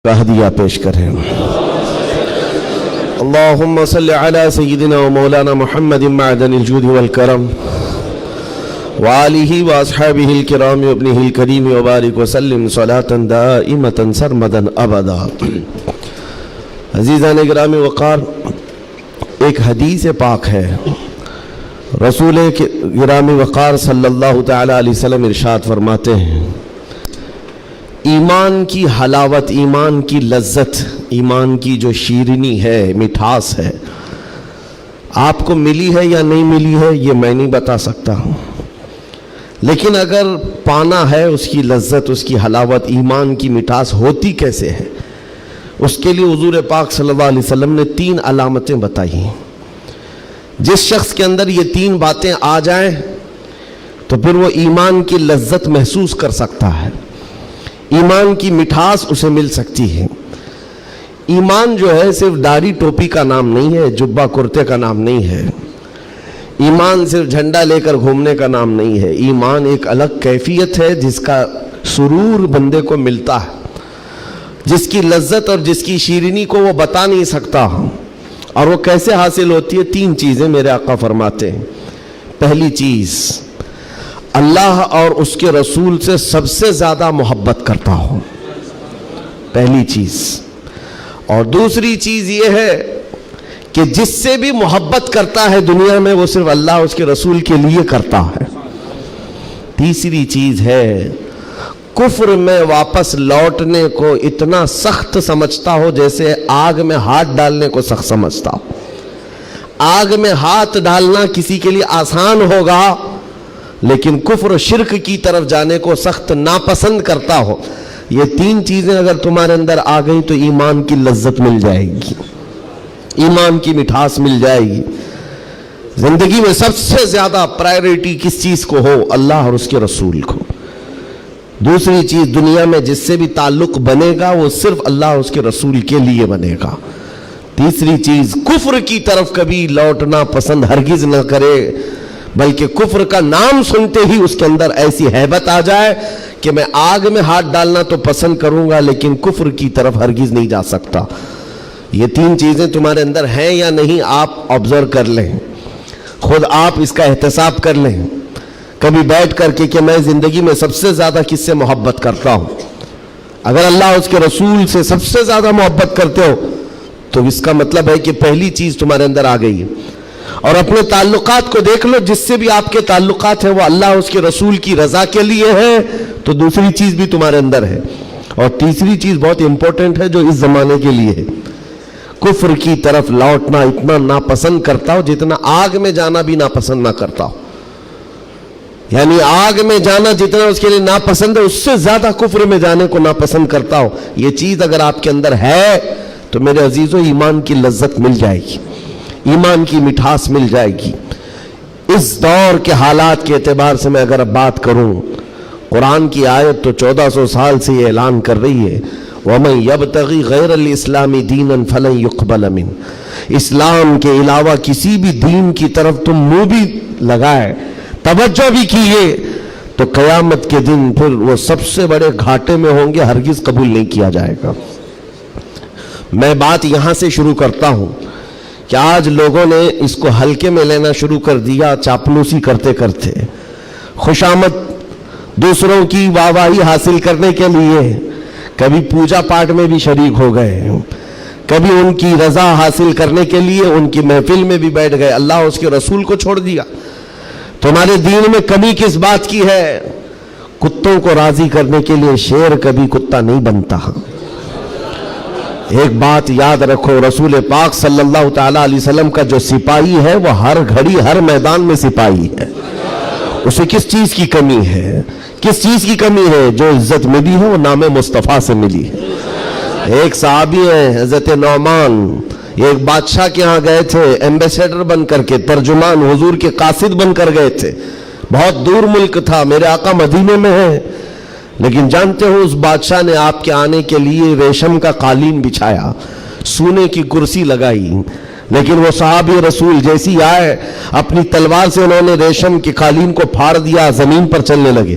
کا ہدیہ پیش کریں۔ اللہم صلی علی سیدنا و مولانا محمد معدن الجود والکرم وآلہ واصحابہ الکرام وابنہ الکریم وبارک وسلم صلاة دائمة سرمدا ابدا۔ عزیزان گرامی وقار، ایک حدیث پاک ہے، رسول گرامی وقار صلی اللہ تعالی علیہ وسلم ارشاد فرماتے ہیں، ایمان کی حلاوت، ایمان کی لذت، ایمان کی جو شیرینی ہے، مٹھاس ہے، آپ کو ملی ہے یا نہیں ملی ہے یہ میں نہیں بتا سکتا ہوں، لیکن اگر پانا ہے اس کی لذت، اس کی حلاوت، ایمان کی مٹھاس ہوتی کیسے ہے، اس کے لیے حضور پاک صلی اللہ علیہ وسلم نے 3 علامتیں بتائی ہیں۔ جس شخص کے اندر یہ 3 باتیں آ جائیں تو پھر وہ ایمان کی لذت محسوس کر سکتا ہے، ایمان کی مٹھاس اسے مل سکتی ہے۔ ایمان جو ہے صرف داڑھی ٹوپی کا نام نہیں ہے، جبہ کرتے کا نام نہیں ہے، ایمان صرف جھنڈا لے کر گھومنے کا نام نہیں ہے، ایمان ایک الگ کیفیت ہے جس کا سرور بندے کو ملتا ہے، جس کی لذت اور جس کی شیرینی کو وہ بتا نہیں سکتا، اور وہ کیسے حاصل ہوتی ہے؟ 3 چیزیں میرے آقا فرماتے ہیں۔ پہلی چیز، اللہ اور اس کے رسول سے سب سے زیادہ محبت کرتا ہوں، پہلی چیز۔ اور دوسری چیز یہ ہے کہ جس سے بھی محبت کرتا ہے دنیا میں وہ صرف اللہ اور اس کے رسول کے لیے کرتا ہے۔ تیسری چیز ہے، کفر میں واپس لوٹنے کو اتنا سخت سمجھتا ہو جیسے آگ میں ہاتھ ڈالنے کو سخت سمجھتا ہو۔ آگ میں ہاتھ ڈالنا کسی کے لیے آسان ہوگا، لیکن کفر و شرک کی طرف جانے کو سخت ناپسند کرتا ہو۔ یہ 3 چیزیں اگر تمہارے اندر آ گئی تو ایمان کی لذت مل جائے گی، ایمان کی مٹھاس مل جائے گی۔ زندگی میں سب سے زیادہ پرائیورٹی کس چیز کو ہو؟ اللہ اور اس کے رسول کو۔ دوسری چیز، دنیا میں جس سے بھی تعلق بنے گا وہ صرف اللہ اور اس کے رسول کے لیے بنے گا۔ تیسری چیز، کفر کی طرف کبھی لوٹنا پسند ہرگز نہ کرے، بلکہ کفر کا نام سنتے ہی اس کے اندر ایسی ہیبت آ جائے کہ میں آگ میں ہاتھ ڈالنا تو پسند کروں گا لیکن کفر کی طرف ہرگز نہیں جا سکتا۔ یہ 3 چیزیں تمہارے اندر ہیں یا نہیں، آپ آبزرو کر لیں، خود آپ اس کا احتساب کر لیں کبھی بیٹھ کر کے کہ میں زندگی میں سب سے زیادہ کس سے محبت کرتا ہوں۔ اگر اللہ اس کے رسول سے سب سے زیادہ محبت کرتے ہو تو اس کا مطلب ہے کہ پہلی چیز تمہارے اندر آ گئی ہے۔ اور اپنے تعلقات کو دیکھ لو، جس سے بھی آپ کے تعلقات ہیں وہ اللہ اس کے رسول کی رضا کے لیے ہے تو دوسری چیز بھی تمہارے اندر ہے۔ اور تیسری چیز بہت امپورٹنٹ ہے جو اس زمانے کے لیے ہے، کفر کی طرف لوٹنا اتنا ناپسند کرتا ہو جتنا آگ میں جانا بھی ناپسند نہ کرتا ہو۔ یعنی آگ میں جانا جتنا اس کے لیے ناپسند ہے اس سے زیادہ کفر میں جانے کو ناپسند کرتا ہو۔ یہ چیز اگر آپ کے اندر ہے تو میرے عزیزو ایمان کی لذت مل جائے گی، ایمان کی مٹھاس مل جائے گی۔ اس دور کے حالات کے اعتبار سے میں اگر اب بات کروں، قرآن کی آیت تو 1400 سال سے یہ اعلان کر رہی ہے، وَمَنْ يَبْتَغِي غَيْرَ الْإِسْلَامِ دِينًا فَلَنْ يُقْبَلَ مِنْهُ۔ اسلام کے علاوہ کسی بھی دین کی طرف تم منہ بھی لگائے، توجہ بھی کیے تو قیامت کے دن پھر وہ سب سے بڑے گھاٹے میں ہوں گے، ہرگز قبول نہیں کیا جائے گا۔ میں بات یہاں سے شروع کرتا ہوں کہ آج لوگوں نے اس کو ہلکے میں لینا شروع کر دیا، چاپلوسی کرتے کرتے، خوشامد دوسروں کی واہواہی حاصل کرنے کے لیے کبھی پوجا پاٹ میں بھی شریک ہو گئے، کبھی ان کی رضا حاصل کرنے کے لیے ان کی محفل میں بھی بیٹھ گئے، اللہ اس کے رسول کو چھوڑ دیا۔ تمہارے دین میں کمی کس بات کی ہے؟ کتوں کو راضی کرنے کے لیے شیر کبھی کتا نہیں بنتا۔ ایک بات یاد رکھو، رسول پاک صلی اللہ تعالیٰ علیہ وسلم کا جو سپاہی ہے وہ ہر گھڑی ہر میدان میں سپاہی ہے۔ اسے کس چیز کی کمی ہے؟ کس چیز کی کمی ہے؟ جو عزت ملی ہے وہ نام مصطفیٰ سے ملی ہے۔ ایک صحابی ہیں حضرت نعمان، ایک بادشاہ کے ہاں گئے تھے ایمبیسیڈر بن کر کے، ترجمان حضور کے قاصد بن کر گئے تھے، بہت دور ملک تھا، میرے آقا مدینے میں ہیں، لیکن جانتے ہو اس بادشاہ نے آپ کے آنے کے لیے ریشم کا قالین بچھایا، سونے کی کرسی لگائی، لیکن وہ صحابی رسول جیسی آئے اپنی تلوار سے انہوں نے ریشم کے قالین کو پھاڑ دیا، زمین پر چلنے لگے۔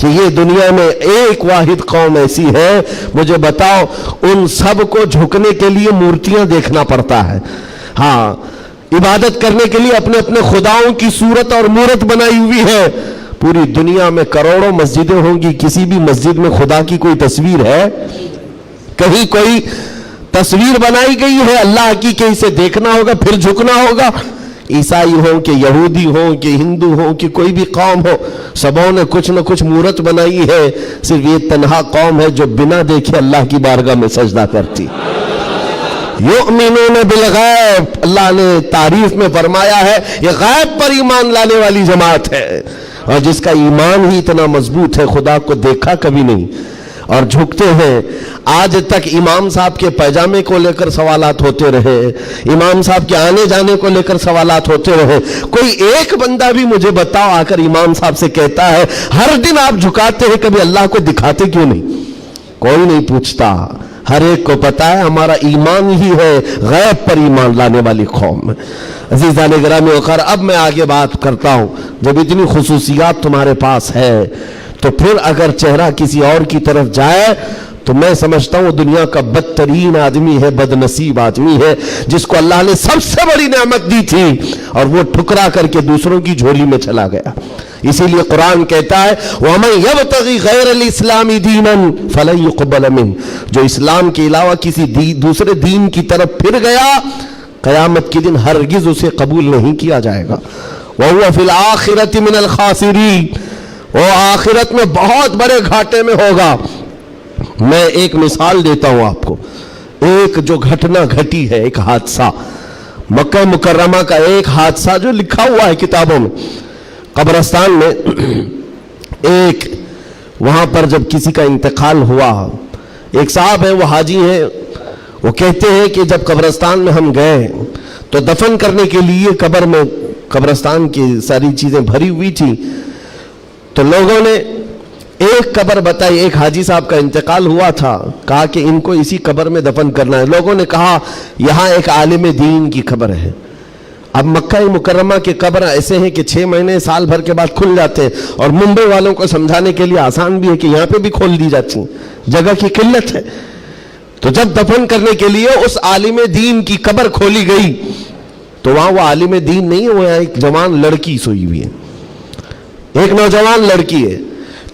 کہ یہ دنیا میں ایک واحد قوم ایسی ہے، مجھے بتاؤ ان سب کو جھکنے کے لیے مورتیاں دیکھنا پڑتا ہے، ہاں عبادت کرنے کے لیے اپنے اپنے خداؤں کی صورت اور مورت بنائی ہوئی ہے۔ پوری دنیا میں کروڑوں مسجدیں ہوں گی، کسی بھی مسجد میں خدا کی کوئی تصویر ہے؟ کہیں کوئی تصویر بنائی گئی ہے اللہ کی کہ اسے دیکھنا ہوگا پھر جھکنا ہوگا؟ عیسائی ہوں کہ یہودی ہوں کہ ہندو ہوں کہ کوئی بھی قوم ہو، سبوں نے کچھ نہ کچھ مورت بنائی ہے، صرف یہ تنہا قوم ہے جو بنا دیکھے اللہ کی بارگاہ میں سجدہ کرتی۔ یؤمنون بالغیب، اللہ نے تعریف میں فرمایا ہے یہ غیب پر ایمان لانے والی جماعت ہے، اور جس کا ایمان ہی اتنا مضبوط ہے خدا کو دیکھا کبھی نہیں اور جھکتے ہیں۔ آج تک امام صاحب کے پیجامے کو لے کر سوالات ہوتے رہے، امام صاحب کے آنے جانے کو لے کر سوالات ہوتے رہے، کوئی ایک بندہ بھی مجھے بتاؤ آ کر امام صاحب سے کہتا ہے ہر دن آپ جھکاتے ہیں کبھی اللہ کو دکھاتے کیوں نہیں؟ کوئی نہیں پوچھتا، ہر ایک کو پتا ہے ہمارا ایمان ہی ہے غیب پر ایمان لانے والی قوم۔ عزیزان گرامی وقار، اب میں آگے بات کرتا ہوں، جب اتنی خصوصیات تمہارے پاس ہے تو پھر اگر چہرہ کسی اور کی طرف جائے تو میں سمجھتا ہوں دنیا کا بدترین آدمی ہے، بد نصیب آدمی ہے، جس کو اللہ نے سب سے بڑی نعمت دی تھی اور وہ ٹھکرا کر کے دوسروں کی جھولی میں چلا گیا۔ اسی لیے قرآن کہتا ہے وَمَن يَبْتَغِ غَيْرَ الْإِسْلَامِ دِينًا فَلَن يُقْبَلَ مِنْهُ، جو اسلام کے علاوہ کسی دوسرے دین کی طرف پھر گیا قیامت کے دن ہرگز اسے قبول نہیں کیا جائے گا۔ وَهُوَ فِي الْآخِرَةِ مِنَ الْخَاسِرِينَ، وہ آخرت میں بہت بڑے گھاٹے میں ہوگا۔ میں ایک مثال دیتا ہوں آپ کو، ایک جو گھٹنا گھٹی ہے، ایک حادثہ مکہ مکرمہ کا، ایک حادثہ جو لکھا ہوا ہے کتابوں میں۔ قبرستان میں ایک وہاں پر جب کسی کا انتقال ہوا، ایک صاحب ہیں وہ حاجی ہیں، وہ کہتے ہیں کہ جب قبرستان میں ہم گئے تو دفن کرنے کے لیے قبر میں قبرستان کی ساری چیزیں بھری ہوئی تھی، تو لوگوں نے ایک قبر بتائی، ایک حاجی صاحب کا انتقال ہوا تھا، کہا کہ ان کو اسی قبر میں دفن کرنا ہے۔ لوگوں نے کہا یہاں ایک عالم دین کی قبر ہے۔ اب مکہ مکرمہ کے قبر ایسے ہیں کہ 6 مہینے سال بھر کے بعد کھل جاتے ہیں، اور ممبئی والوں کو سمجھانے کے لیے آسان بھی ہے کہ یہاں پہ بھی کھول دی جاتی ہیں، جگہ کی قلت ہے۔ تو جب دفن کرنے کے لیے اس عالم دین کی قبر کھولی گئی تو وہاں وہ عالم دین نہیں ہے، وہ ایک جوان لڑکی سوئی ہوئی ہے، ایک نوجوان لڑکی ہے۔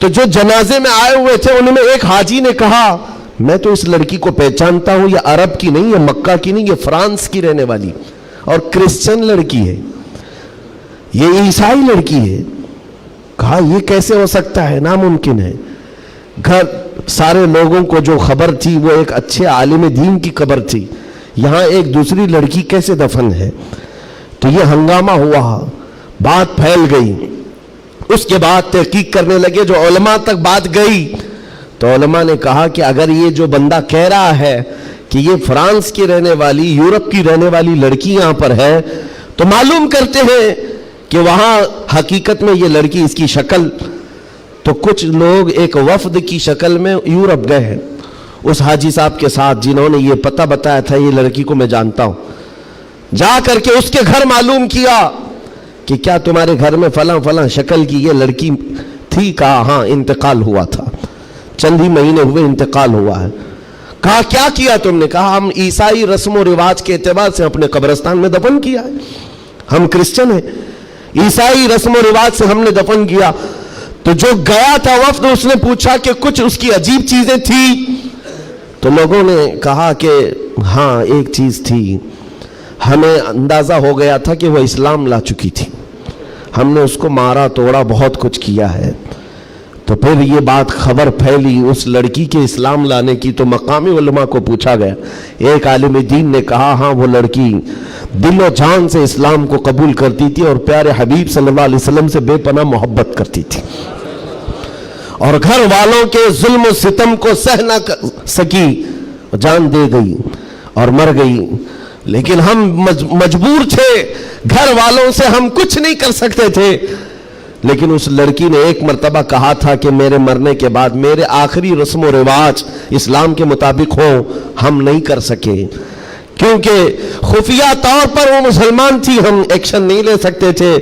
تو جو جنازے میں آئے ہوئے تھے ان میں ایک حاجی نے کہا میں تو اس لڑکی کو پہچانتا ہوں، یہ عرب کی نہیں، یہ مکہ کی نہیں، یہ فرانس کی رہنے والی اور کرسچن لڑکی ہے، یہ عیسائی لڑکی ہے۔ کہا یہ کیسے ہو سکتا ہے، ناممکن ہے۔ گھر سارے لوگوں کو جو خبر تھی وہ ایک اچھے عالم دین کی خبر تھی، یہاں ایک دوسری لڑکی کیسے دفن ہے؟ تو یہ ہنگامہ ہوا، بات پھیل گئی۔ اس کے بعد تحقیق کرنے لگے، جو علماء تک بات گئی تو علماء نے کہا کہ اگر یہ جو بندہ کہہ رہا ہے کہ یہ فرانس کی رہنے والی، یورپ کی رہنے والی لڑکی یہاں پر ہے، تو معلوم کرتے ہیں کہ وہاں حقیقت میں یہ لڑکی، اس کی شکل، تو کچھ لوگ ایک وفد کی شکل میں یورپ گئے ہیں اس حاجی صاحب کے ساتھ، جنہوں نے یہ پتہ بتایا تھا یہ لڑکی کو میں جانتا ہوں۔ جا کر کے اس کے گھر معلوم کیا کہ کیا تمہارے گھر میں فلاں فلاں شکل کی یہ لڑکی تھی؟ کہا ہاں، انتقال ہوا تھا، چند ہی مہینے ہوئے انتقال ہوا ہے۔ کہا کیا کیا تم نے؟ کہا ہم عیسائی رسم و رواج کے اعتبار سے اپنے قبرستان میں دفن کیا ہے، ہم کرسچن ہیں، عیسائی رسم و رواج سے ہم نے دفن کیا۔ تو جو گیا تھا وفد، اس نے پوچھا کہ کچھ اس کی عجیب چیزیں تھی؟ تو لوگوں نے کہا کہ ہاں ایک چیز تھی، ہمیں اندازہ ہو گیا تھا کہ وہ اسلام لا چکی تھی، ہم نے اس کو مارا توڑا، بہت کچھ کیا ہے۔ تو پھر یہ بات خبر پھیلی اس لڑکی کے اسلام لانے کی، تو مقامی علماء کو پوچھا گیا، ایک عالم دین نے کہا ہاں وہ لڑکی دل و جان سے اسلام کو قبول کرتی تھی اور پیارے حبیب صلی اللہ علیہ وسلم سے بے پناہ محبت کرتی تھی، اور گھر والوں کے ظلم و ستم کو سہ نہ سکی، جان دے گئی اور مر گئی۔ لیکن ہم مجبور تھے، گھر والوں سے ہم کچھ نہیں کر سکتے تھے، لیکن اس لڑکی نے ایک مرتبہ کہا تھا کہ میرے مرنے کے بعد میرے آخری رسم و رواج اسلام کے مطابق ہو، ہم نہیں کر سکے کیونکہ خفیہ طور پر وہ مسلمان تھی، ہم ایکشن نہیں لے سکتے تھے۔